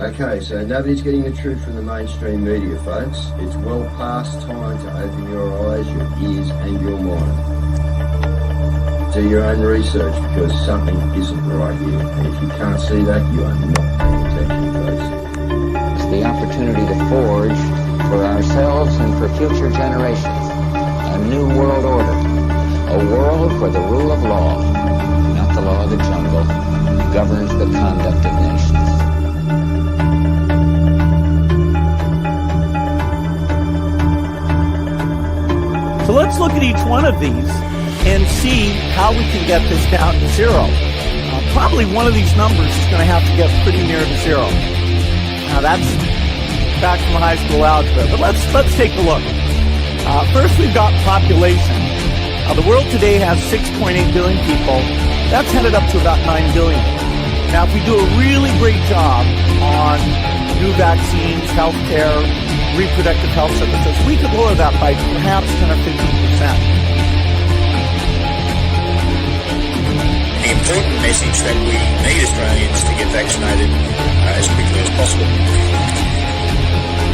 Okay, so nobody's getting the truth from the mainstream media, folks. It's well past time to open your eyes, your ears, and your mind. Do your own research because something isn't right here. And if you can't see that, you are not paying attention, folks. It's the opportunity to forge for ourselves and for future generations a new world order. A world where the rule of law, not the law of the jungle, governs the conduct of nations. So let's look at each one of these and see how we can get this down to zero. Probably one of these numbers is going to have to get pretty near to zero. Now that's back from high school algebra, but let's take a look. First, we've got population. The world today has 6.8 billion people. That's headed up to about 9 billion. Now, if we do a really great job on new vaccines, healthcare, reproductive health services, we could lower that by perhaps 10 or 15%. The important message that we need Australians to get vaccinated as quickly as possible.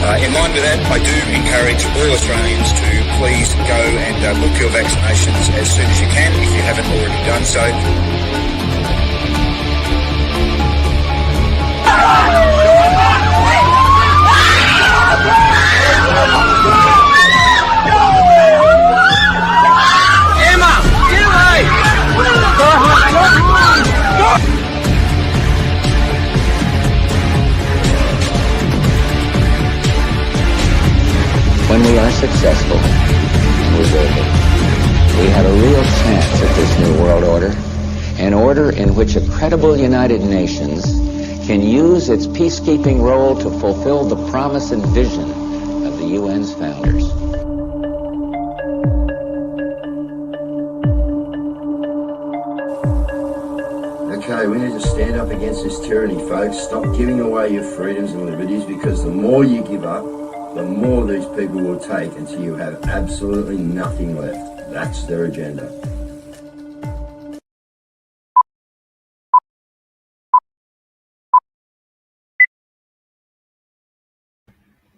In line with that, I do encourage all Australians to please go and book your vaccinations as soon as you can if you haven't already done so. Emma, get away! When we are successful, we will be. We have a real chance at this new world order, an order in which a credible United Nations can use its peacekeeping role to fulfill the promise and vision of the UN's founders. Okay, we need to stand up against this tyranny, folks. Stop giving away your freedoms and liberties because the more you give up, the more these people will take until you have absolutely nothing left. That's their agenda.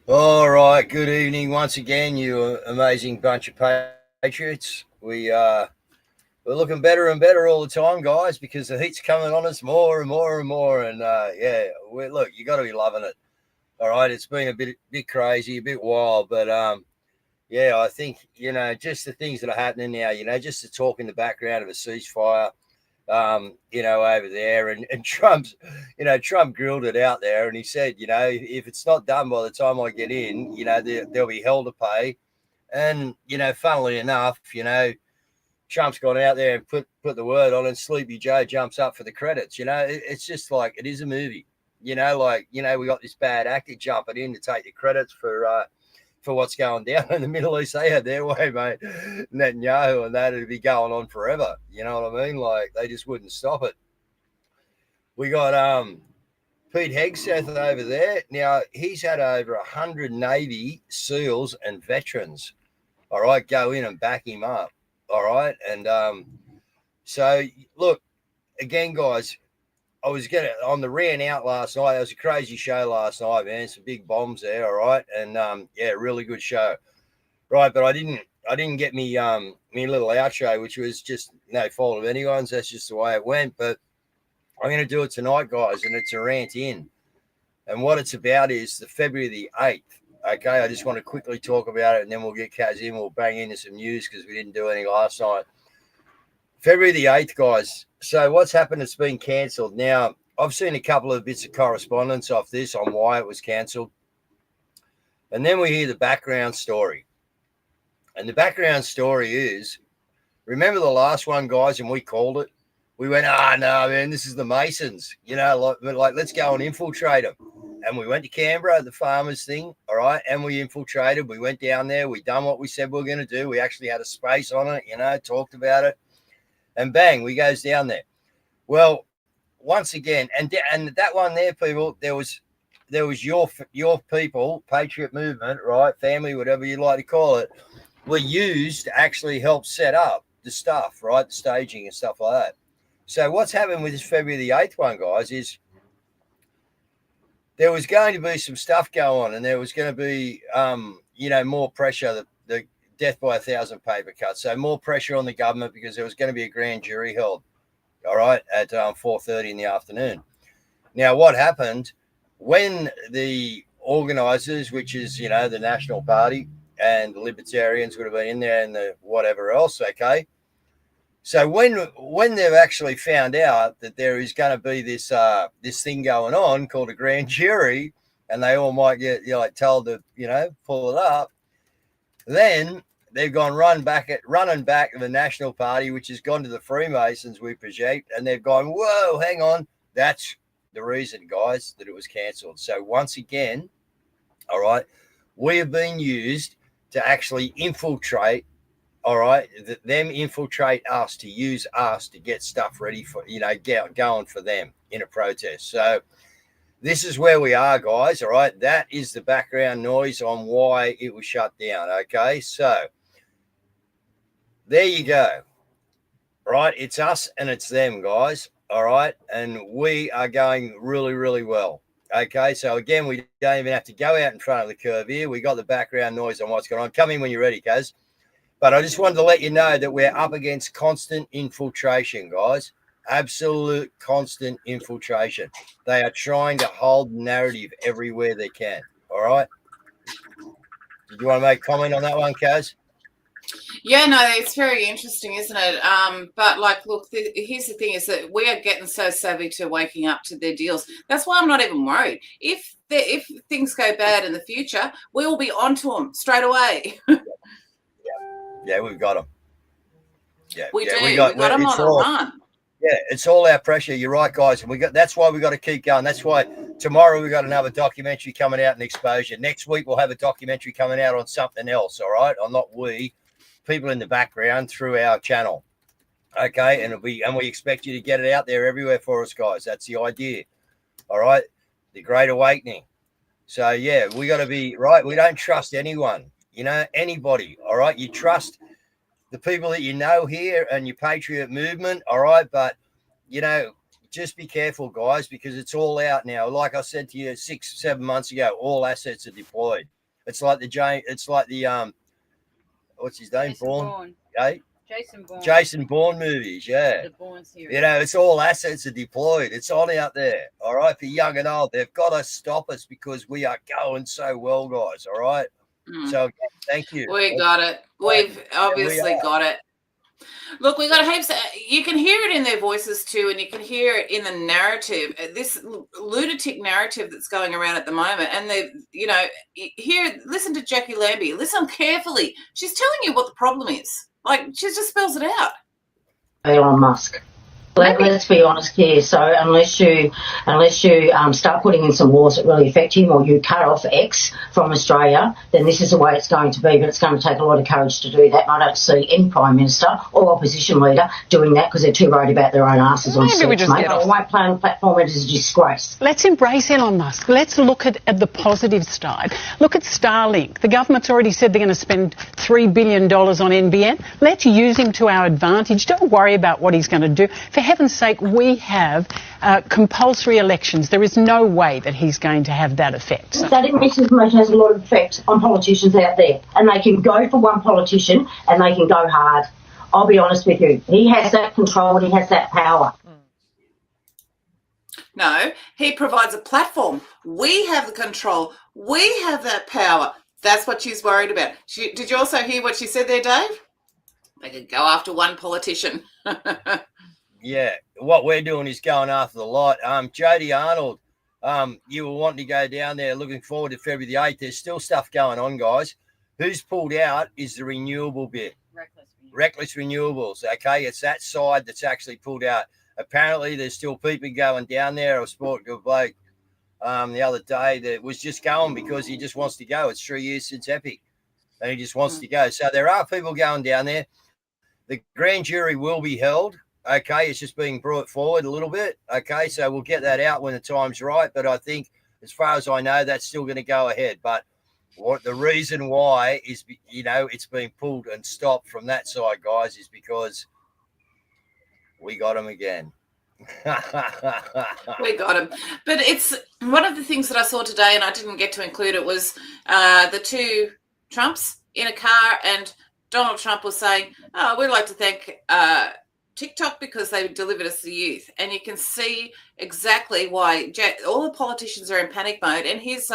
All right, good evening once again, you amazing bunch of patriots. We're looking better and better all the time, guys, because the heat's coming on us more and more and more. And look, you got to be loving it. All right, it's been a bit crazy, a bit wild, but I think just the things that are happening now, just the talk in the background of a ceasefire, over there, and Trump grilled it out there, and he said, if it's not done by the time I get in, there'll be hell to pay, and funnily enough, Trump's gone out there and put the word on, and Sleepy Joe jumps up for the credits. It's just like it is a movie. We got this bad actor jumping in to take the credits for what's going down in the Middle East. They had their way, mate. Netanyahu and that, it'd be going on forever. You know what I mean? Like, they just wouldn't stop it. We got Pete Hegseth over there. Now, he's had over 100 Navy SEALs and veterans, all right, go in and back him up, all right? And so, look, again, guys, I was on the Ran Out last night. It was a crazy show last night, man. Some big bombs there, all right, and really good show, right? But I didn't get me little outro, which was just no fault of anyone's. That's just the way it went. But I'm going to do it tonight, guys, and it's a rant in. And what it's about is the February the 8th. Okay, I just want to quickly talk about it, and then we'll get Cazz in. We'll bang into some news because we didn't do any last night. February the 8th, guys. So what's happened? It's been cancelled. Now, I've seen a couple of bits of correspondence off this on why it was cancelled. And then we hear the background story. And the background story is, remember the last one, guys, and we called it? We went, no, man, this is the Masons. Like let's go and infiltrate them. And we went to Canberra, the farmers thing, all right, and we infiltrated. We went down there. We done what we said we were going to do. We actually had a space on it, talked about it. And bang, we goes down there. Well, once again, and that one there, people, there was your people, Patriot Movement, right, family, whatever you like to call it, were used to actually help set up the stuff, right, the staging and stuff like that. So what's happened with this February the 8th one, guys, is there was going to be some stuff go on, and there was going to be, more pressure, the death by 1,000 paper cuts. So more pressure on the government because there was going to be a grand jury held, all right, at 4:30 in the afternoon. Now, what happened when the organisers, which is, the National Party and the Libertarians would have been in there and the whatever else, okay? So when they've actually found out that there is going to be this thing going on called a grand jury, and they all might get told to pull it up, then they've gone running back to the National Party, which has gone to the Freemasons, we project, and they've gone, whoa, hang on, that's the reason, guys, that it was cancelled. So once again, all right, we have been used to actually infiltrate. All right, them infiltrate us to use us to get stuff ready for, going for them in a protest. So this is where we are, guys. All right, that is the background noise on why it was shut down. Okay, so there you go. Right, it's us and it's them, guys. All right, and we are going really, really well. Okay, so again, we don't even have to go out in front of the curve here. We got the background noise on what's going on. Come in when you're ready, Caz. But I just wanted to let you know that we're up against constant infiltration, guys. Absolute constant infiltration. They are trying to hold narrative everywhere they can. All right. Did you want to make a comment on that one, Caz? Yeah, no, it's very interesting, isn't it? But look, here's the thing: is that we are getting so savvy to waking up to their deals. That's why I'm not even worried. If things go bad in the future, we will be onto them straight away. Yeah, we've got them. Yeah, we do. We got them on the run. Yeah, it's all our pressure. You're right, guys, and that's why we got to keep going. That's why tomorrow we got another documentary coming out in exposure. Next week we'll have a documentary coming out on something else. All right, on not we, people in the background through our channel. Okay, and we expect you to get it out there everywhere for us, guys. That's the idea. All right, the Great Awakening. So yeah, we got to be right. We don't trust anyone. Anybody, all right? You trust the people that you know here and your patriot movement, all right? But, just be careful, guys, because it's all out now. Like I said to you 6-7 months ago, all assets are deployed. It's like what's his name? Bourne. Okay? Jason Bourne movies, yeah. The Bourne series. It's all assets are deployed. It's on out there, all right? For young and old, they've got to stop us because we are going so well, guys, all right? So again, thank you. We got it. We've obviously got it. Look, we got heaps. You can hear it in their voices too, and you can hear it in the narrative. This lunatic narrative that's going around at the moment, and listen to Jackie Lambie. Listen carefully. She's telling you what the problem is. She just spells it out. Elon Musk. Let's be honest here. So unless you start putting in some laws that really affect him, or you cut off X from Australia, then this is the way it's going to be. But it's going to take a lot of courage to do that. And I don't see any Prime Minister or opposition leader doing that because they're too worried about their own asses on seats, mate. I won't play on the platform. It is a disgrace. Let's embrace Elon Musk. Let's look at the positive side. Look at Starlink. The government's already said they're going to spend $3 billion on NBN. Let's use him to our advantage. Don't worry about what he's going to do. For heaven's sake, we have compulsory elections. There is no way that he's going to have that effect. So. That misinformation has a lot of effect on politicians out there, and they can go for one politician and they can go hard. I'll be honest with you. He has that control and he has that power. No, he provides a platform. We have the control. We have that power. That's what she's worried about. Did you also hear what she said there, Dave? They could go after one politician. Yeah, what we're doing is going after the lot. Jody Arnold, you were wanting to go down there, looking forward to February the 8th. There's still stuff going on, guys. Who's pulled out is the renewable bit. Reckless renewables, okay? It's that side that's actually pulled out. Apparently, there's still people going down there. I was spoken to a bloke the other day that was just going because he just wants to go. It's 3 years since Epic, and he just wants to go. So there are people going down there. The grand jury will be held. Okay, it's just being brought forward a little bit. Okay, so we'll get that out when the time's right. But I think, as far as I know, that's still going to go ahead. But what the reason why is, it's been pulled and stopped from that side, guys, is because we got them again. We got him. But it's one of the things that I saw today, and I didn't get to include it, was the two Trumps in a car, and Donald Trump was saying, "Oh, we'd like to thank TikTok because they delivered us the youth." And you can see exactly why all the politicians are in panic mode. And his,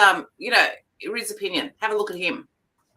his opinion. Have a look at him.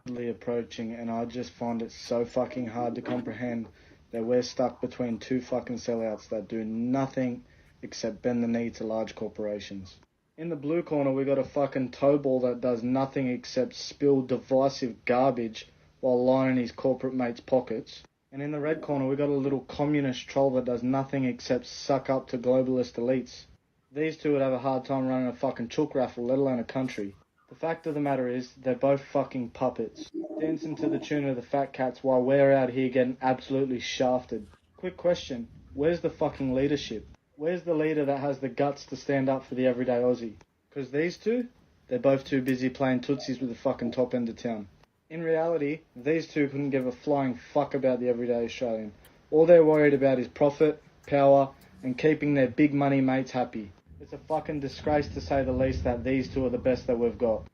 Approaching, and I just find it so fucking hard to comprehend that we're stuck between two fucking sellouts that do nothing except bend the knee to large corporations. In the blue corner, we got a fucking towball that does nothing except spill divisive garbage while lining his corporate mates' pockets. And in the red corner, we got a little communist troll that does nothing except suck up to globalist elites. These two would have a hard time running a fucking chook raffle, let alone a country. The fact of the matter is, they're both fucking puppets, dancing to the tune of the Fat Cats while we're out here getting absolutely shafted. Quick question, where's the fucking leadership? Where's the leader that has the guts to stand up for the everyday Aussie? Because these two, they're both too busy playing tootsies with the fucking top end of town. In reality, these two couldn't give a flying fuck about the everyday Australian. All they're worried about is profit, power, and keeping their big money mates happy. It's a fucking disgrace, to say the least, that these two are the best that we've got.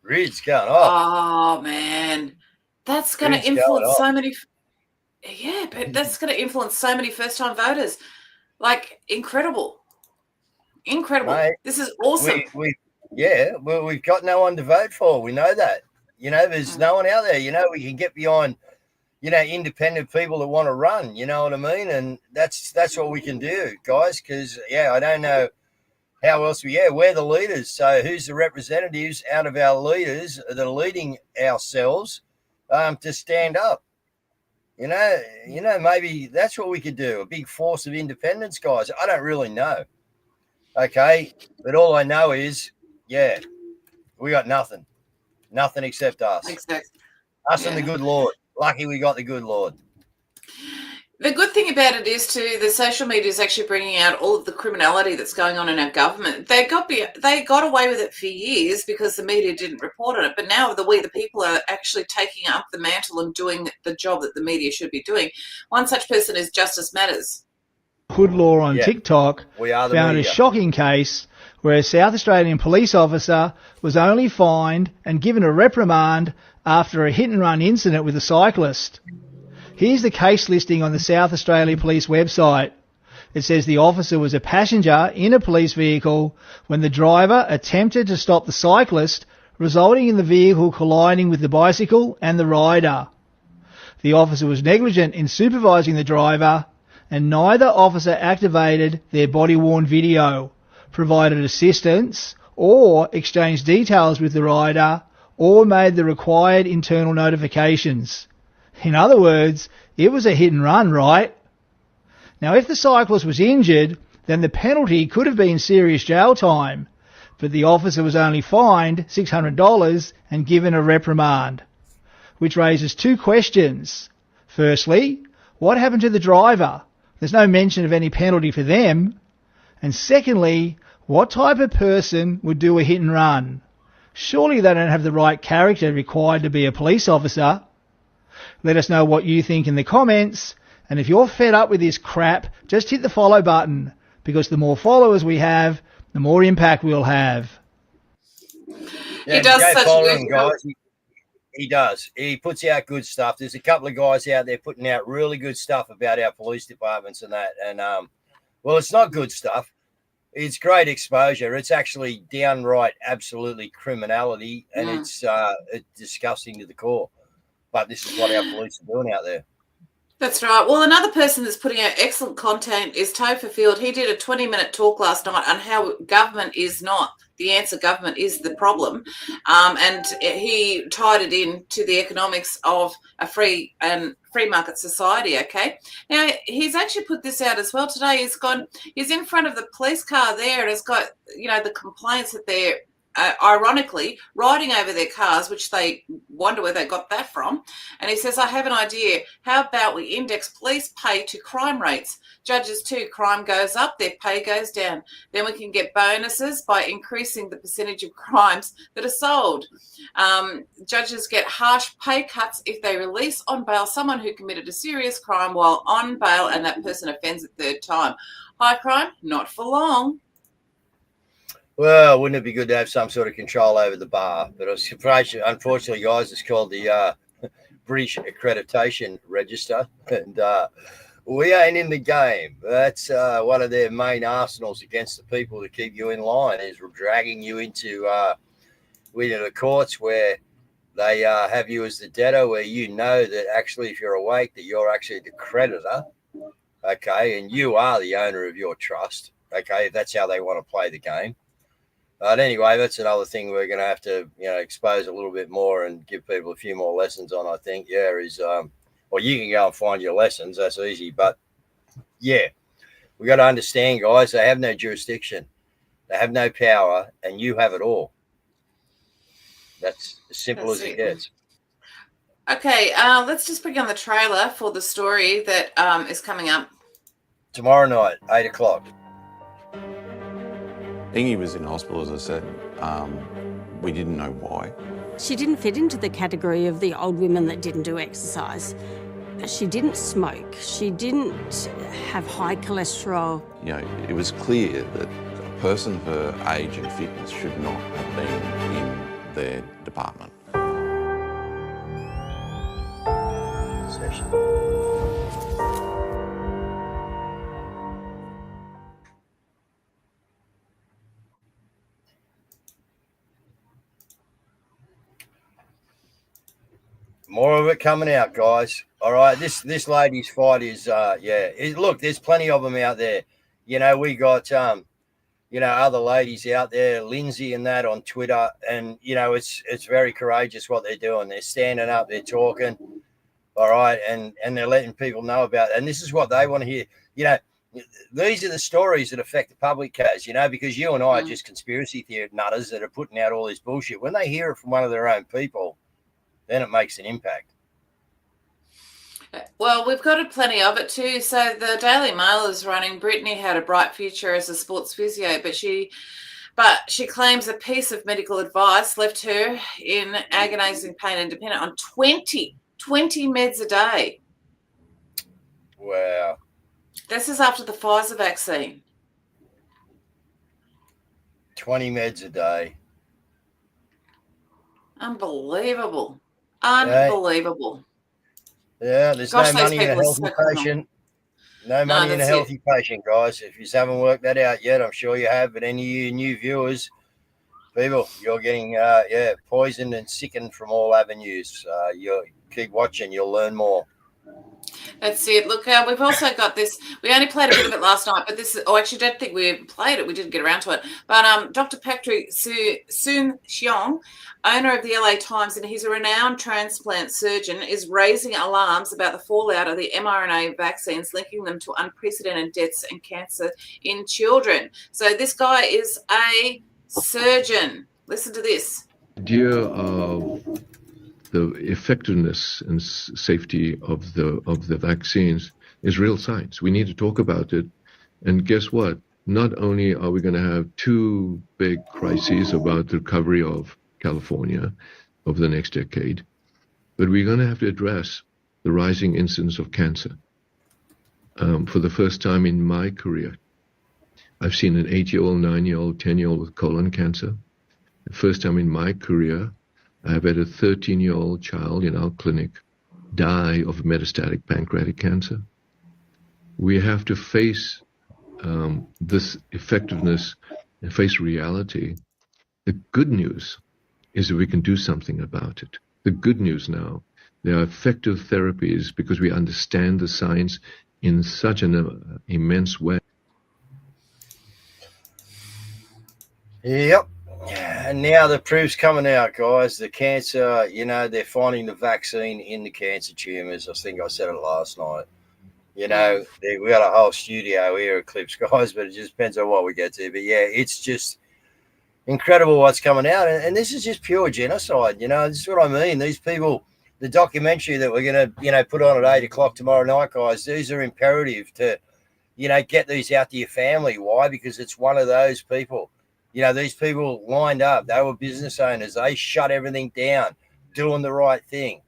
Reed's going off. Oh, man. That's going to influence so many... Yeah, but that's going to influence so many first-time voters. Like, incredible. Incredible. Mate, this is awesome. We've got no one to vote for. We know that. There's no one out there. We can get behind, independent people that want to run. You know what I mean? And that's what we can do, guys, because, I don't know how else we're the leaders. So who's the representatives out of our leaders that are leading ourselves to stand up? Maybe that's what we could do, a big force of independence, guys. I don't really know. Okay, but all I know is, we got nothing. Nothing except us. Exactly. Us and the good Lord. Lucky we got the good Lord. The good thing about it is, too, the social media is actually bringing out all of the criminality that's going on in our government. They got away with it for years because the media didn't report on it. But now we, the people, are actually taking up the mantle and doing the job that the media should be doing. One such person is Justice Matters. Hood Law on TikTok found a shocking case where a South Australian police officer was only fined and given a reprimand after a hit-and-run incident with a cyclist. Here's the case listing on the South Australia Police website. It says the officer was a passenger in a police vehicle when the driver attempted to stop the cyclist, resulting in the vehicle colliding with the bicycle and the rider. The officer was negligent in supervising the driver, and neither officer activated their body-worn video, provided assistance, or exchanged details with the rider, or made the required internal notifications. In other words, it was a hit and run, right? Now, if the cyclist was injured, then the penalty could have been serious jail time, but the officer was only fined $600 and given a reprimand, which raises two questions. Firstly, what happened to the driver? There's no mention of any penalty for them. And secondly, what type of person would do a hit and run? Surely they don't have the right character required to be a police officer. Let us know what you think in the comments. And if you're fed up with this crap, just hit the follow button, because the more followers we have, the more impact we'll have. He does such good guys. He does. He puts out good stuff. There's a couple of guys out there putting out really good stuff about our police departments and that. And, it's not good stuff. It's great exposure. It's actually downright absolutely criminality, and it's disgusting to the core. But this is what our police are doing out there. That's right. Well, another person that's putting out excellent content is Topher Field. He did a 20-minute talk last night on how government is not the answer, government is the problem. And he tied it in to the economics of a free market society, okay? Now, he's actually put this out as well today. He's in front of the police car there and has got, the complaints that they're ironically riding over their cars, which they wonder where they got that from. And he says, I have an idea. How about we index police pay to crime rates? Judges too, crime goes up, their pay goes down. Then we can get bonuses by increasing the percentage of crimes that are sold. Judges get harsh pay cuts if they release on bail someone who committed a serious crime while on bail and that person offends a third time. High crime, not for long. Well, wouldn't it be good to have some sort of control over the bar? But unfortunately, guys, it's called the British Accreditation Register, and we ain't in the game. That's one of their main arsenals against the people to keep you in line, is dragging you into the courts where they have you as the debtor, where you know that actually if you're awake that you're actually the creditor, okay, and you are the owner of your trust, okay, if that's how they want to play the game. But anyway, that's another thing we're going to have to, expose a little bit more and give people a few more lessons on, I think. Yeah, well, you can go and find your lessons. That's easy. But, yeah, we got to understand, guys, they have no jurisdiction. They have no power, and you have it all. That's as simple as it gets. Okay, let's just bring on the trailer for the story that is coming up. Tomorrow night, 8 o'clock. Ingy was in hospital, as I said. We didn't know why. She didn't fit into the category of the old women that didn't do exercise. She didn't smoke. She didn't have high cholesterol. It was clear that a person of her age and fitness should not have been in their department. More of it coming out, guys. All right, this lady's fight is look, there's plenty of them out there. We got other ladies out there, Lindsay and that on Twitter, and it's very courageous what they're doing. They're standing up, they're talking, all right, and they're letting people know about it. And this is what they want to hear. These are the stories that affect the public, Caz, because you and I are just conspiracy theory nutters that are putting out all this bullshit. When they hear it from one of their own people, then it makes an impact. Well, we've got plenty of it too. So the Daily Mail is running, Brittany had a bright future as a sports physio, but she claims a piece of medical advice left her in agonizing pain and dependent on 20 meds a day. Wow. This is after the Pfizer vaccine. 20 meds a day. Unbelievable. Unbelievable. Yeah, there's no money in a healthy patient. No money in a healthy patient, guys. If you haven't worked that out yet, I'm sure you have. But any of you new viewers, people, you're getting poisoned and sickened from all avenues. You keep watching, you'll learn more. That's it. Look, we've also got this. We only played a bit of it last night, but this is, actually, don't think we played it. We didn't get around to it. But Dr. Patrick Soon Xiong, owner of the LA Times, and he's a renowned transplant surgeon, is raising alarms about the fallout of the mRNA vaccines, linking them to unprecedented deaths and cancer in children. So this guy is a surgeon. Listen to this. The effectiveness and safety of the vaccines is real science. We need to talk about it. And guess what? Not only are we going to have two big crises about the recovery of California over the next decade, but we're going to have to address the rising incidence of cancer. For the first time in my career, I've seen an 8-year-old, 9-year-old, 10-year-old with colon cancer. The first time in my career, I've had a 13-year-old child in our clinic die of metastatic pancreatic cancer. We have to face this effectiveness and face reality. The good news is that we can do something about it. The good news now, there are effective therapies because we understand the science in such an immense way. Yep. And now the proof's coming out, guys. The cancer, they're finding the vaccine in the cancer tumors. I think I said it last night. We got a whole studio here at Clips, guys, but it just depends on what we get to. But yeah, it's just incredible what's coming out. And this is just pure genocide. This is what I mean. These people, the documentary that we're going to, put on at 8 o'clock tomorrow night, guys, these are imperative to, get these out to your family. Why? Because it's one of those people. These people lined up. They were business owners. They shut everything down, doing the right thing.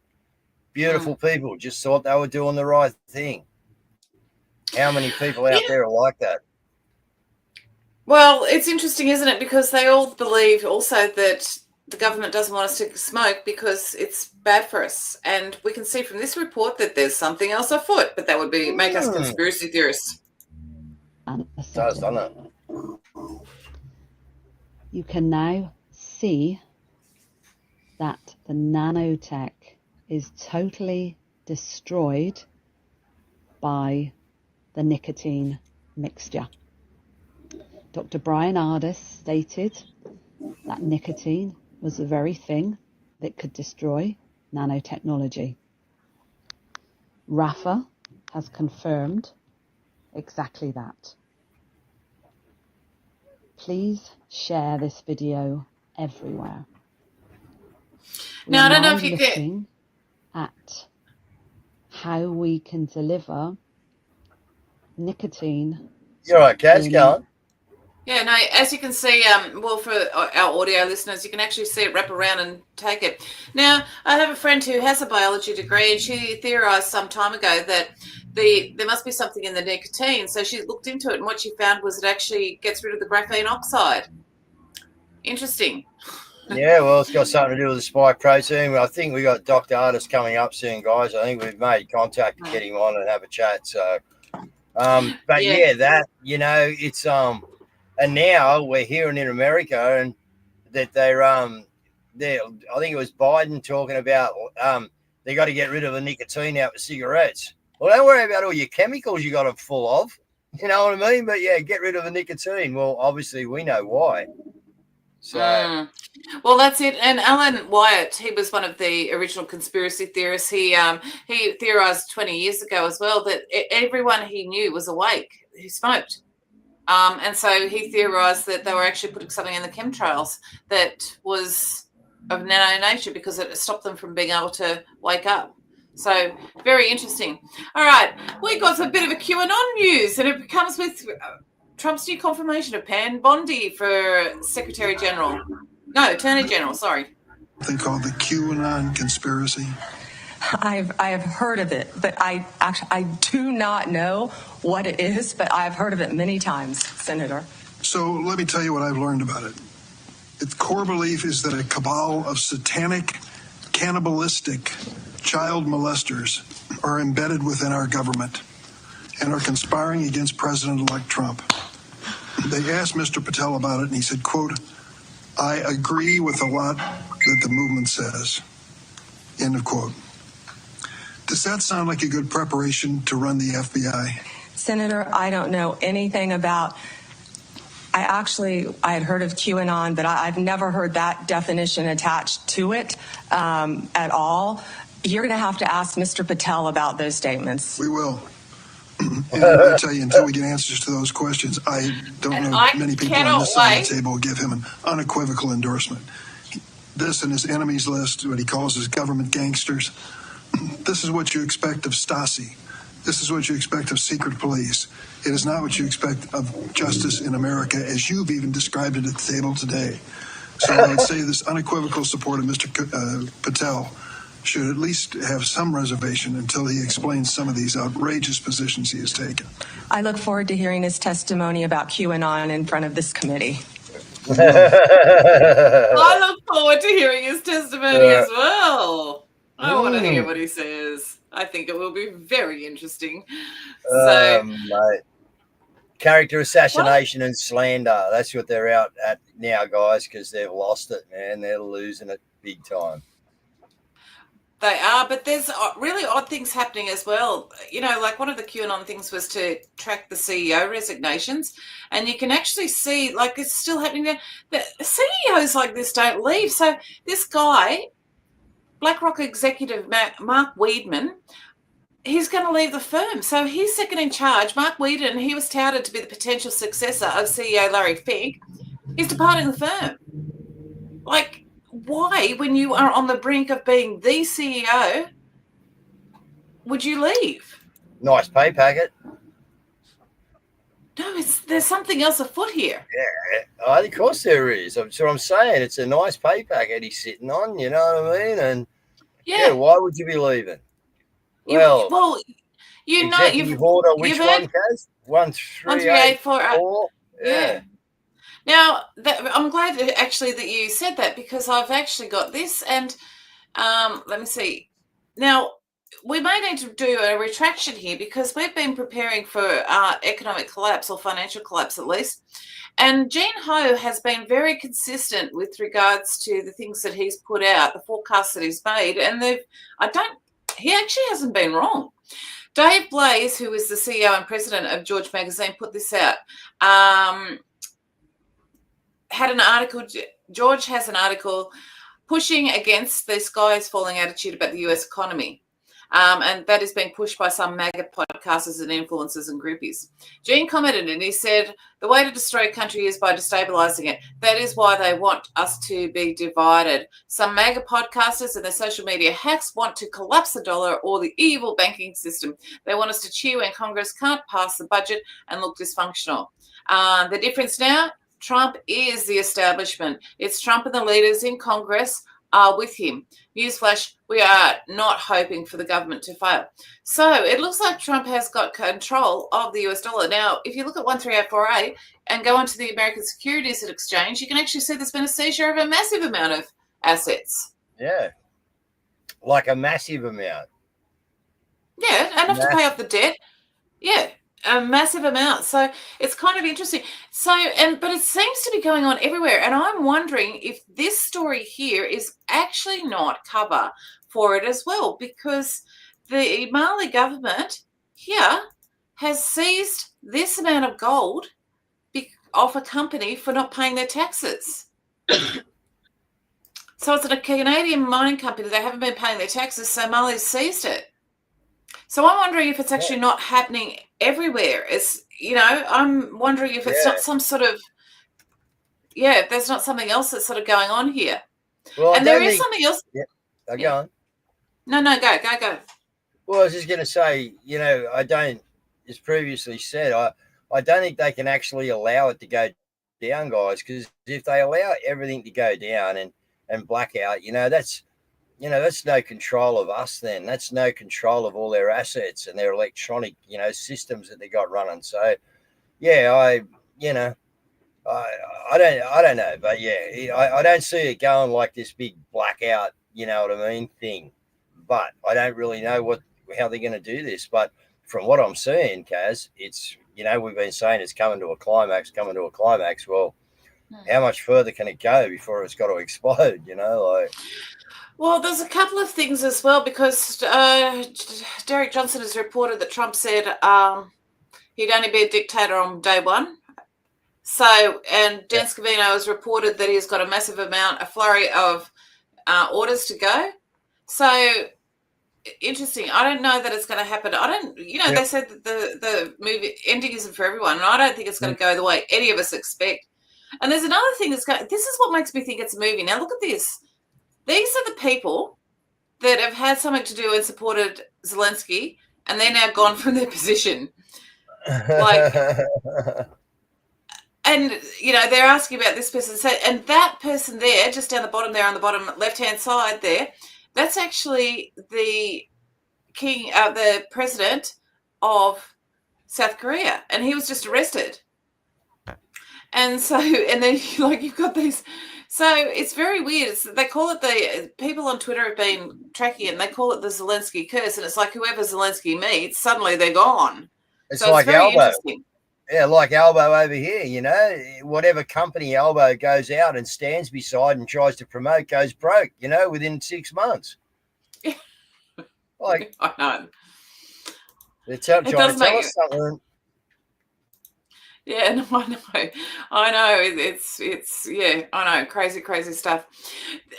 Beautiful people just thought they were doing the right thing. How many people out there are like that? Well, it's interesting, isn't it? Because they all believe also that the government doesn't want us to smoke because it's bad for us. And we can see from this report that there's something else afoot, but that would be make us conspiracy theorists. Does, doesn't it? You can now see that the nanotech is totally destroyed by the nicotine mixture. Dr. Brian Ardis stated that nicotine was the very thing that could destroy nanotechnology. Rafa has confirmed exactly that. Please share this video everywhere. Now, I don't know if you get looking at how we can deliver nicotine. You're right, Cazz, go on. Yeah, no, as you can see, well, for our audio listeners, you can actually see it wrap around and take it. Now, I have a friend who has a biology degree, and she theorized some time ago that there must be something in the nicotine. So she looked into it, and what she found was it actually gets rid of the graphene oxide. Interesting. Yeah, well, it's got something to do with the spike protein. I think we got Dr. Ardis coming up soon, guys. I think we've made contact to get him on and have a chat. So, but yeah, that, you know, it's and now we're hearing in America and that they're I think it was Biden talking about they got to get rid of the nicotine out of cigarettes. Well, don't worry about all your chemicals you got them full of. You know what I mean? But yeah, get rid of the nicotine. Well, obviously we know why. So, well, that's it. And Alan Wyatt, he was one of the original conspiracy theorists. He theorized 20 years ago as well that everyone he knew was awake who smoked. And so he theorized that they were actually putting something in the chemtrails that was of nano nature because it stopped them from being able to wake up. So very interesting. All right, we got a bit of a QAnon news, and it comes with Trump's new confirmation of Pam Bondi for Secretary General. No, Attorney General, sorry. They call the QAnon conspiracy. I have heard of it, but I do not know what it is, but I've heard of it many times, Senator. So let me tell you what I've learned about it. Its core belief is that a cabal of satanic, cannibalistic child molesters are embedded within our government and are conspiring against President-elect Trump. They asked Mr. Patel about it, and he said, quote, "I agree with a lot that the movement says," end of quote. Does that sound like a good preparation to run the FBI? Senator, I don't know anything about. I had heard of QAnon, but I've never heard that definition attached to it at all. You're going to have to ask Mr. Patel about those statements. We will. And I'm going to tell you, until we get answers to those questions, I don't know many people on this side of the table will give him an unequivocal endorsement. This and his enemies list, what he calls his government gangsters, this is what you expect of Stasi. This is what you expect of secret police. It is not what you expect of justice in America, as you've even described it at the table today. So I would say this unequivocal support of Mr. Patel should at least have some reservation until he explains some of these outrageous positions he has taken. I look forward to hearing his testimony about QAnon in front of this committee. I look forward to hearing his testimony as well. I want to hear what he says. I think it will be very interesting. So, mate. Character assassination and slander. That's what they're out at now, guys, because they've lost it, man. They're losing it big time. They are, but there's really odd things happening as well. You know, like one of the QAnon things was to track the CEO resignations, and you can actually see, like, it's still happening there. The CEOs like this don't leave. So this guy, BlackRock executive Mark Weidman, he's going to leave the firm. So he's second in charge. Mark Weidman, he was touted to be the potential successor of CEO Larry Fink. He's departing the firm. Like, why, when you are on the brink of being the CEO, would you leave? Nice pay packet. No, there's something else afoot here. Yeah, of course there is. That's what I'm saying. It's a nice pay packet he's sitting on, you know what I mean? And yeah, why would you be leaving? Well, you know, you've order, which you've one, Cazz? 13884. Yeah. Now, I'm glad actually that you said that, because I've actually got this, and let me see. Now, we may need to do a retraction here, because we've been preparing for economic collapse, or financial collapse at least. And Gene Ho has been very consistent with regards to the things that he's put out, the forecasts that he's made, and he actually hasn't been wrong. Dave Blaze, who is the CEO and president of George Magazine, put this out. Had an article, George has an article pushing against the sky is falling attitude about the US economy. And that is being pushed by some MAGA podcasters and influencers and groupies. Gene commented and he said, the way to destroy a country is by destabilizing it. That is why they want us to be divided. Some MAGA podcasters and their social media hacks want to collapse the dollar or the evil banking system. They want us to cheer when Congress can't pass the budget and look dysfunctional. The difference now, Trump is the establishment. It's Trump and the leaders in Congress are with him. Newsflash, we are not hoping for the government to fail. So it looks like Trump has got control of the US dollar. Now, if you look at 13848 and go onto the American Securities Exchange, you can actually see there's been a seizure of a massive amount of assets. Yeah. Like a massive amount. Yeah, enough to pay off the debt. Yeah. A massive amount. So it's kind of interesting. But it seems to be going on everywhere. And I'm wondering if this story here is actually not cover for it as well, because the Mali government here has seized this amount of gold off a company for not paying their taxes. So it's a Canadian mining company. They haven't been paying their taxes, so Mali's seized it. So I'm wondering if it's actually not happening everywhere. I'm wondering if it's not some sort of, if there's not something else that's sort of going on here. Well, and there is something else. Yeah, go on. No, go. Well, I was just going to say, as previously said, I don't think they can actually allow it to go down, guys, because if they allow everything to go down and black out, that's no control of us then. That's no control of all their assets and their electronic, systems that they got running. So, I don't know. But, I don't see it going like this big blackout, thing. But I don't really know how they're going to do this. But from what I'm seeing, Caz, it's, we've been saying it's coming to a climax. Well, how much further can it go before it's got to explode, Well, there's a couple of things as well, because Derek Johnson has reported that Trump said he'd only be a dictator on day one. So, and Dan Scavino has reported that he's got a flurry of orders to go. So, interesting. I don't know that it's going to happen. They said that the movie ending isn't for everyone, and I don't think it's going to go the way any of us expect. And there's another thing this is what makes me think it's a movie. Now, look at this. These are the people that have had something to do and supported Zelensky, and they're now gone from their position. And, they're asking about this person. So, and that person there, just down the bottom there on the bottom left-hand side there, that's actually the the president of South Korea, and he was just arrested. And so, and then you've got these. So it's very weird. They call it the people on Twitter have been tracking it, and they call it the Zelensky curse. And it's like whoever Zelensky meets, suddenly they're gone. It's like Albo. Yeah, like Albo over here. Whatever company Albo goes out and stands beside and tries to promote goes broke. Within 6 months. Like I know. They're trying to tell us something. Yeah, no, I know. It's I know. Crazy stuff.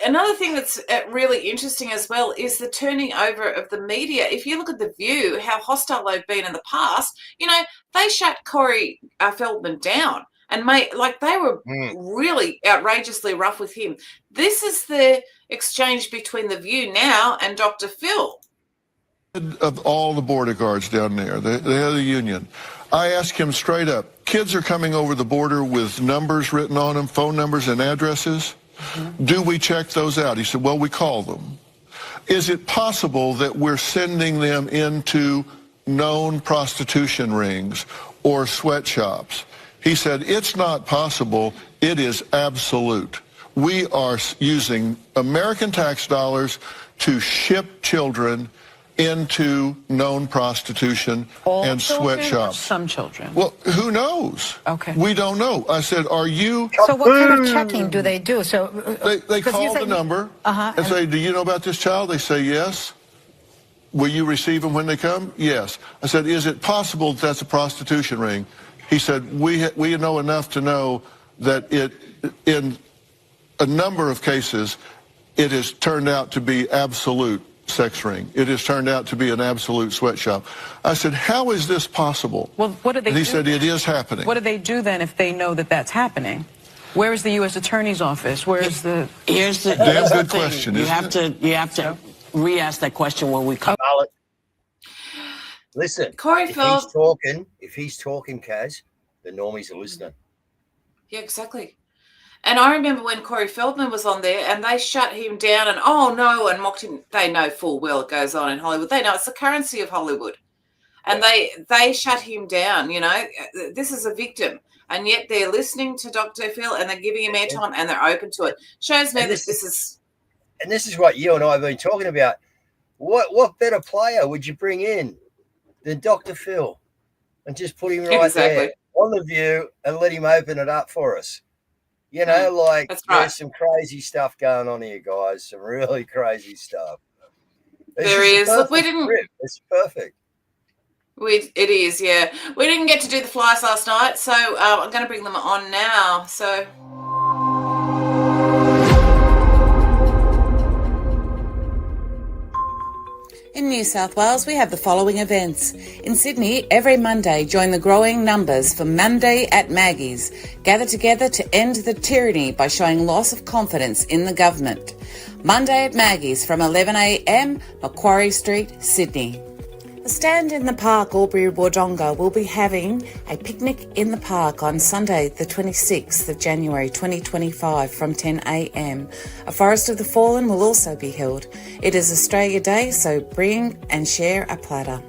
Another thing that's really interesting as well is the turning over of the media. If you look at The View, how hostile they've been in the past, they shut Corey Feldman down and they were really outrageously rough with him. This is the exchange between The View now and Dr. Phil. Of all the border guards down there, the head of the union, I asked him straight up, kids are coming over the border with numbers written on them, phone numbers and addresses. Mm-hmm. Do we check those out? He said, well, we call them. Is it possible that we're sending them into known prostitution rings or sweatshops? He said, it's not possible, it is absolute. We are using American tax dollars to ship children into known prostitution and sweatshops. Some children. Well, who knows? Okay. We don't know. I said, are you... So what kind of checking do they do? So They call the number and say, do you know about this child? They say, yes. Will you receive them when they come? Yes. I said, is it possible that's a prostitution ring? He said, we know enough to know that in a number of cases, it has turned out to be absolute sex ring. It has turned out to be an absolute sweatshop. I said, how is this possible? Well, what do they and he do said, then? it is happening. What do they do then if they know that that's happening? Where is the U.S. Attorney's Office? Where is the... Here's the Damn good thing. question, You isn't have to re-ask that question when we come. Listen, Corey if he's talking, Caz, the normies are listening. Yeah, exactly. And I remember when Corey Feldman was on there and they shut him down and, oh, no, and mocked him. They know full well it goes on in Hollywood. They know it's the currency of Hollywood. And they shut him down, you know. This is a victim. And yet they're listening to Dr. Phil and they're giving him airtime and they're open to it. Shows me that this is... And this is what you and I have been talking about. What better player would you bring in than Dr. Phil? And just put him right there on The View and let him open it up for us. You know, there's some crazy stuff going on here, guys. Some really crazy stuff. There is. Look, we didn't... It's perfect. It is, yeah. We didn't get to do the flies last night, so I'm going to bring them on now. So... In New South Wales, we have the following events. In Sydney, every Monday, join the growing numbers for Monday at Maggie's. Gather together to end the tyranny by showing loss of confidence in the government. Monday at Maggie's from 11 a.m, Macquarie Street, Sydney. The Stand in the Park, Albury-Wodonga, will be having a picnic in the park on Sunday, the 26th of January 2025 from 10 a.m. A Forest of the Fallen will also be held. It is Australia Day, so bring and share a platter.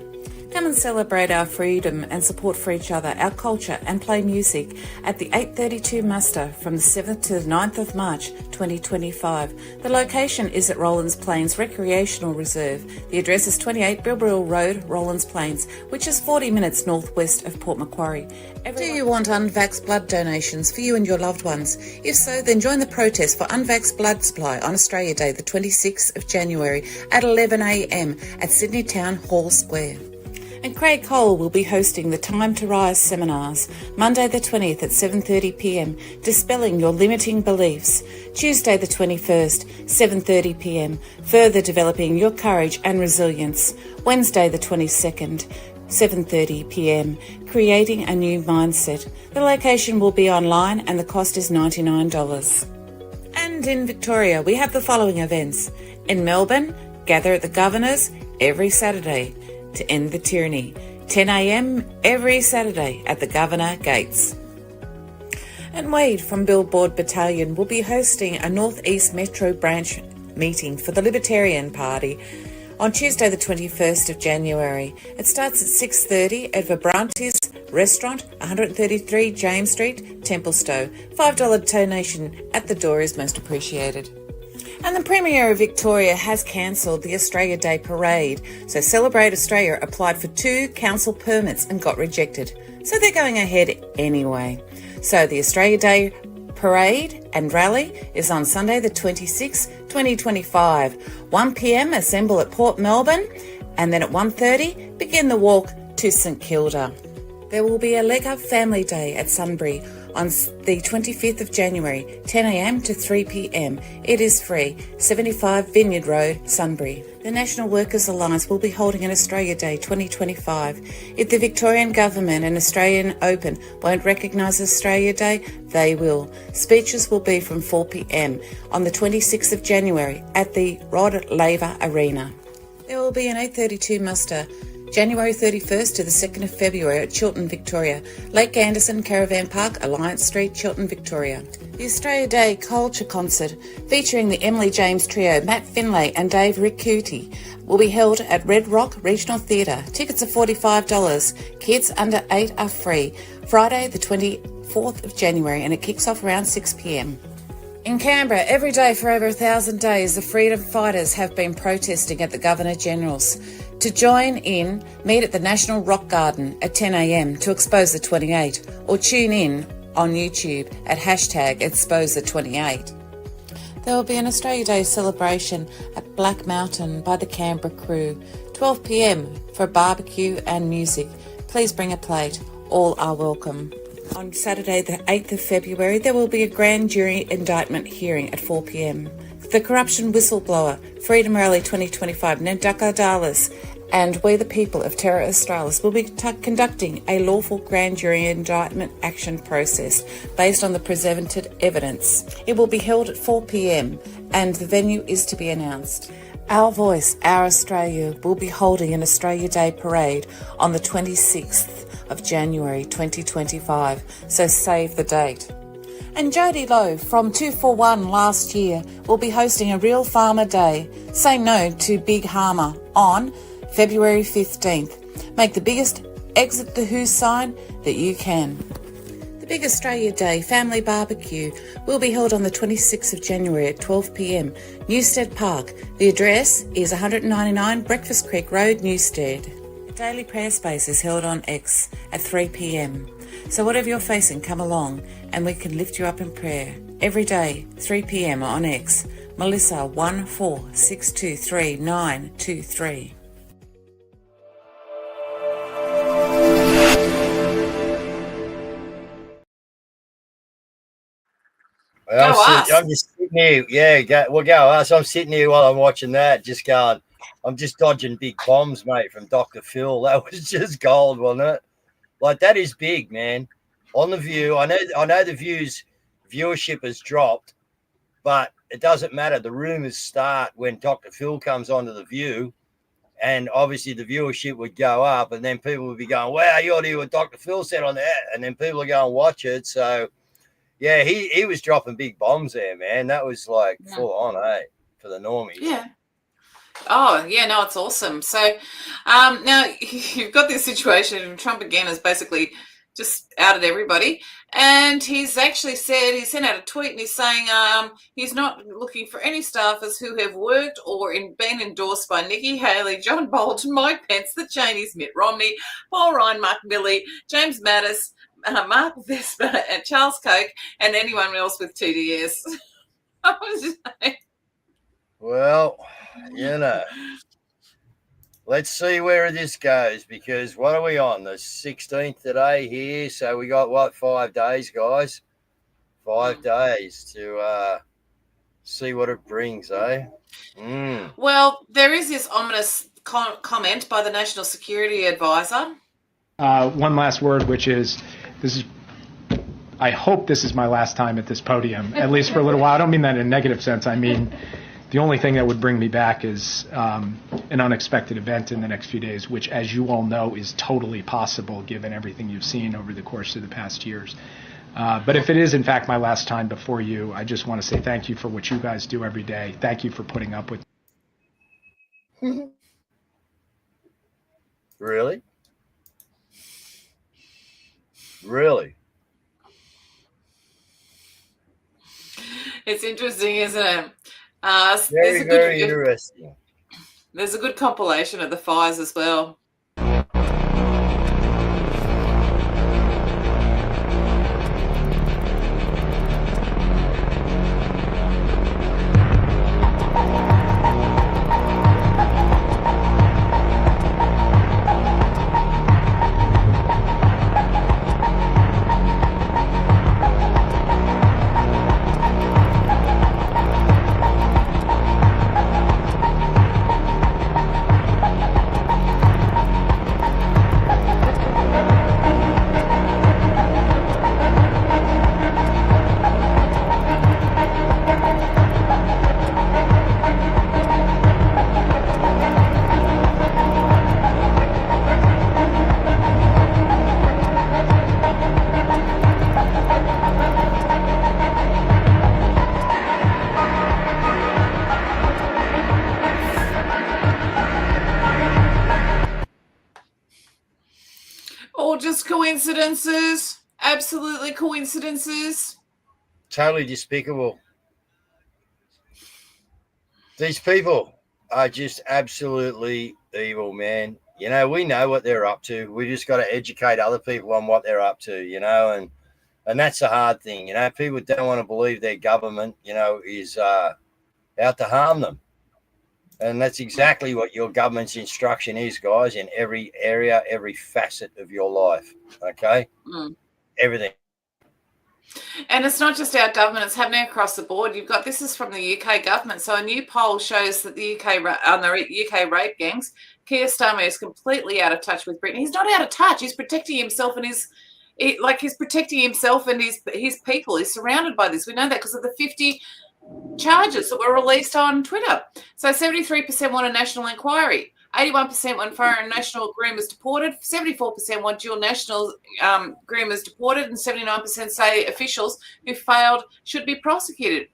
Come and celebrate our freedom and support for each other, our culture, and play music at the 832 muster from the 7th to the 9th of March 2025. The location is at Rollins Plains Recreational Reserve. The address is 28 Bilberil Road, Rollins Plains, which is 40 minutes northwest of Port Macquarie. Do you want unvaxxed blood donations for you and your loved ones? If so, then join the protest for unvaxxed blood supply on Australia Day, the 26th of January at 11 a.m. at Sydney Town Hall Square. And Craig Cole will be hosting the Time to Rise seminars, Monday the 20th at 7:30 p.m, Dispelling Your Limiting Beliefs. Tuesday the 21st, 7:30 p.m, Further Developing Your Courage and Resilience. Wednesday the 22nd, 7:30 p.m, Creating a New Mindset. The location will be online and the cost is $99. And in Victoria, we have the following events. In Melbourne, gather at the Governor's every Saturday to end the tyranny. 10 a.m. every Saturday at the Governor Gates. And Wade from Billboard Battalion will be hosting a North East Metro branch meeting for the Libertarian Party on Tuesday the 21st of January. It starts at 6:30 at Vibranti's Restaurant, 133 James Street, Templestowe. $5 donation at the door is most appreciated. And the Premier of Victoria has cancelled the Australia Day Parade. So Celebrate Australia applied for 2 council permits and got rejected. So they're going ahead anyway. So the Australia Day Parade and Rally is on Sunday the 26th, 2025. 1 p.m, assemble at Port Melbourne. And then at 1:30, begin the walk to St Kilda. There will be a Leg Up Family Day at Sunbury on the 25th of January, 10 a.m. to 3 p.m. It is free, 75 Vineyard Road, Sunbury. The National Workers Alliance will be holding an Australia Day 2025. If the Victorian Government and Australian Open won't recognise Australia Day, they will. Speeches will be from 4 p.m. on the 26th of January at the Rod Laver Arena. There will be an 832 muster January 31st to the 2nd of February at Chiltern, Victoria. Lake Anderson Caravan Park, Alliance Street, Chiltern, Victoria. The Australia Day Culture Concert, featuring the Emily James Trio, Matt Finlay and Dave Riccuti, will be held at Red Rock Regional Theatre. Tickets are $45. Kids under 8 are free. Friday the 25th 4th of January, and it kicks off around 6 p.m. In Canberra, every day for over 1,000 days, the freedom fighters have been protesting at the Governor-General's. To join in, meet at the National Rock Garden at 10 a.m. to expose the 28, or tune in on YouTube at hashtag expose the 28. There will be an Australia Day celebration at Black Mountain by the Canberra crew, 12 p.m. for barbecue and music. Please bring a plate. All are welcome. On Saturday, the 8th of February, there will be a grand jury indictment hearing at 4 p.m. The Corruption Whistleblower, Freedom Rally 2025, Nandaka Dallas, and We the People of Terra Australis will be conducting a lawful grand jury indictment action process based on the presented evidence. It will be held at 4 p.m. and the venue is to be announced. Our Voice, Our Australia will be holding an Australia Day parade on the 26th of January 2025, so save the date. And Jodie Lowe from 241 last year will be hosting a Real Farmer Day. Say no to Big Harmer on February 15th. Make the biggest exit the who sign that you can. The Big Australia Day Family Barbecue will be held on the 26th of January at 12 p.m. Newstead Park. The address is 199 Breakfast Creek Road, Newstead. A daily prayer space is held on X at 3 p.m. So whatever you're facing, come along and we can lift you up in prayer. Every day, 3 p.m. on X. Melissa 146233923. I'm just sitting here. We'll go us. I'm sitting here while I'm watching that, just going, I'm just dodging big bombs, mate, from Dr. Phil. That was just gold, wasn't it? Like, that is big, man. On The View, I know the viewership has dropped, but it doesn't matter. The rumors start when Dr. Phil comes onto The View, and obviously the viewership would go up, and then people would be going, wow, you ought to hear what Dr. Phil said on that, and then people are going to watch it. So, yeah, he was dropping big bombs there, man. That was like full on, for the normies. Yeah. Oh, yeah, no, it's awesome. So now you've got this situation. Trump again has basically just outed everybody. And he's actually said, he sent out a tweet and he's saying he's not looking for any staffers who have worked or been endorsed by Nikki Haley, John Bolton, Mike Pence, the Cheneys, Mitt Romney, Paul Ryan, Mark Milley, James Mattis, Mark Vesper, and Charles Koch, and anyone else with TDS. Well, let's see where this goes, because what are we on? The 16th today here. So we got, 5 days, guys? 5 days to see what it brings, eh? Well, there is this ominous comment by the National Security Advisor. One last word, which is, I hope this is my last time at this podium, at least for a little while. I don't mean that in a negative sense. I mean, the only thing that would bring me back is an unexpected event in the next few days, which, as you all know, is totally possible given everything you've seen over the course of the past years. But if it is, in fact, my last time before you, I just want to say thank you for what you guys do every day. Thank you for putting up with me. Really? Really? It's interesting, isn't it? Very interesting. There's a good compilation of the fires as well. All just coincidences? absolutely coincidences. Totally despicable. These people are just absolutely evil, man. You know, we know what they're up to. We just got to educate other people on what they're up to, you know, and that's a hard thing. You know, people don't want to believe their government, you know, is out to harm them. And that's exactly what your government's instruction is, guys, in every area, every facet of your life, okay? Everything. And it's not just our government, it's happening across the board. You've got, this is from the UK government. So a new poll shows that the UK rape gangs, Keir Starmer is completely out of touch with Britain. He's not out of touch. He's protecting himself and he's protecting himself and his people. He's surrounded by this. We know that because of the 50 charges that were released on Twitter. So 73% want a national inquiry. 81% want foreign national groomers deported, 74% want dual national groomers deported, and 79% say officials who failed should be prosecuted.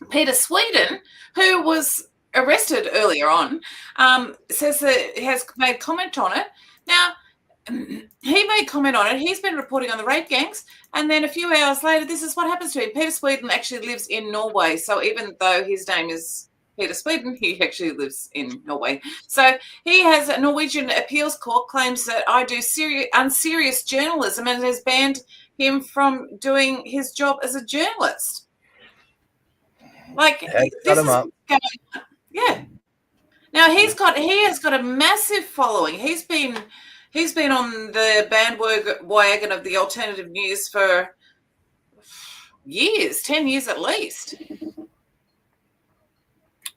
Peter Sweden, who was arrested earlier on, says that he has made comment on it. Now, he made comment on it. He's been reporting on the rape gangs, and then a few hours later, this is what happens to him. Peter Sweden actually lives in Norway, so even though his name is Peter Sweden, he actually lives in Norway. So he has a Norwegian appeals court claims that I do unserious journalism and has banned him from doing his job as a journalist. Like, this is going, yeah. Now he has got a massive following. He's been on the bandwagon of the alternative news for years, 10 years at least.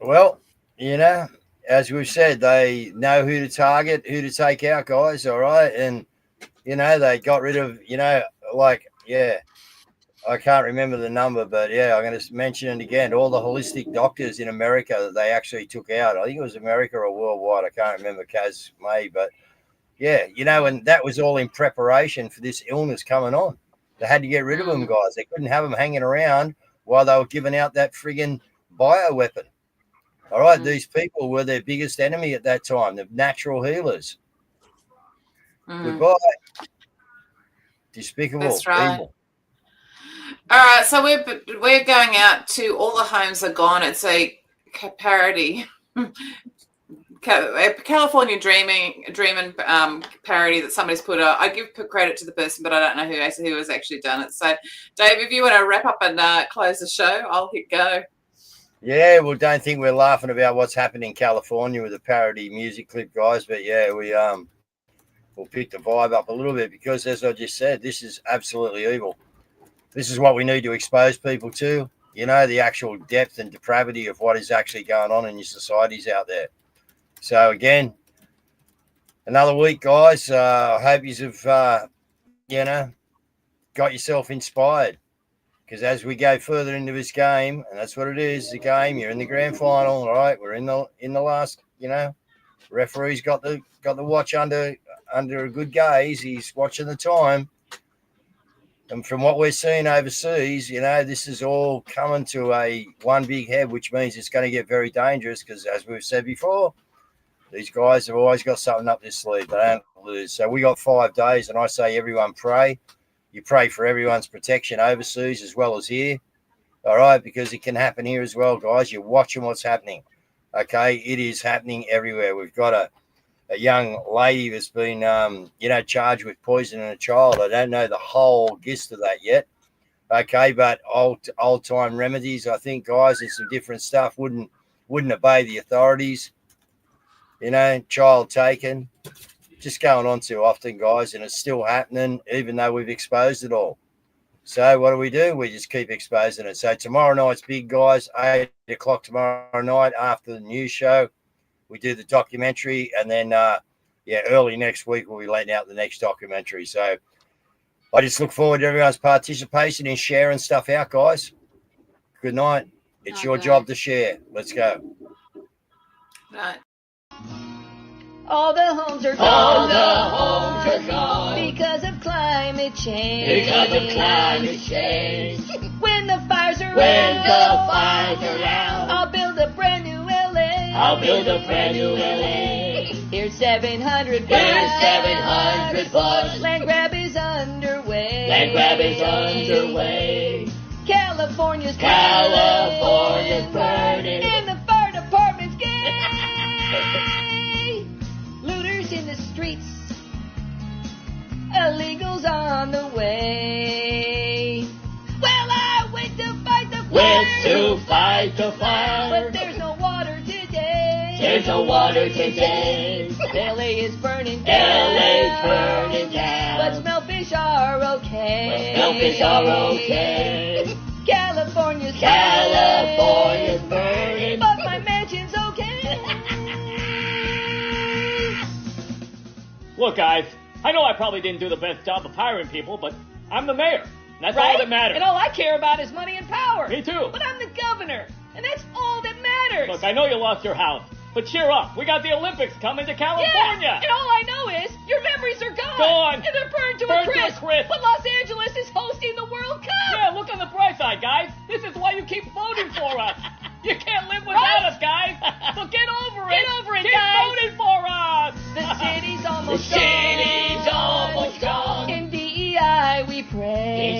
Well, you know, as we've said, they know who to target, who to take out, guys, all right? And, you know, they got rid of, you know, like, yeah, I can't remember the number, but, yeah, I'm going to mention it again. All the holistic doctors in America that they actually took out. I think it was America or worldwide. I can't remember, Cazz may, but, yeah, you know, and that was all in preparation for this illness coming on. They had to get rid of them, guys. They couldn't have them hanging around while they were giving out that friggin' bioweapon. All right, these people were their biggest enemy at that time, the natural healers. Goodbye. Despicable. That's right. Evil. All right, so we're going out to All the Homes Are Gone. It's a parody, California Dreaming parody that somebody's put up. I give credit to the person, but I don't know who has actually done it. So, Dave, if you want to wrap up and close the show, I'll hit go. Yeah, well, don't think we're laughing about what's happened in California with the parody music clip, guys. But yeah, we'll pick the vibe up a little bit because, as I just said, this is absolutely evil. This is what we need to expose people to. You know, the actual depth and depravity of what is actually going on in your societies out there. So again, another week, guys. I hope you have, you know, got yourself inspired. Because as we go further into this game, and that's what it is, the game, you're in the grand final, all right? We're in the last, you know, referee's got the watch under a good gaze. He's watching the time. And from what we're seeing overseas, you know, this is all coming to a one big head, which means it's going to get very dangerous because, as we've said before, these guys have always got something up their sleeve. They don't lose. So we got 5 days, and I say everyone pray. You pray for everyone's protection overseas as well as here, all right, because it can happen here as well, guys. You're watching what's happening, okay? It is happening everywhere. We've got a young lady that's been, you know, charged with poisoning a child. I don't know the whole gist of that yet, okay, but old-time remedies, I think, guys, there's some different stuff. Wouldn't obey the authorities, you know, child taken. Just going on too often, guys, and it's still happening, even though we've exposed it all. So what do? We just keep exposing it. So tomorrow night's big, guys, 8 o'clock tomorrow night after the news show. We do the documentary, and then, early next week we'll be letting out the next documentary. So I just look forward to everyone's participation in sharing stuff out, guys. Good night. It's your job to share. Let's go. Right. All the homes are gone. All the homes are gone. Because of climate change. Because of climate change. When the fires are out. I'll build a brand new LA. I'll build a brand new LA. Here's $700. Here's $700. Land grab is underway. Land grab is underway. California's burning. And the fire department's gay. Looters in the streets. Illegals on the way. Well, I went to fight the fire. But there's no water today. LA is burning down. But smellfish are okay. California's burning. But my mansion's okay. Look, guys, I know I probably didn't do the best job of hiring people, but I'm the mayor. That's all that matters. And all I care about is money and power. Me too. But I'm the governor, and that's all that matters. Look, I know you lost your house, but cheer up. We got the Olympics coming to California. Yeah, and all I know is your memories are gone. Gone. And they're burned to a crisp. But Los Angeles is hosting the World Cup. Yeah, look on the bright side, guys. This is why you keep voting for us. You can't live without us, guys. So get over it. Keep voting for us. The city's almost gone. In DEI we pray.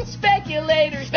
Speculators.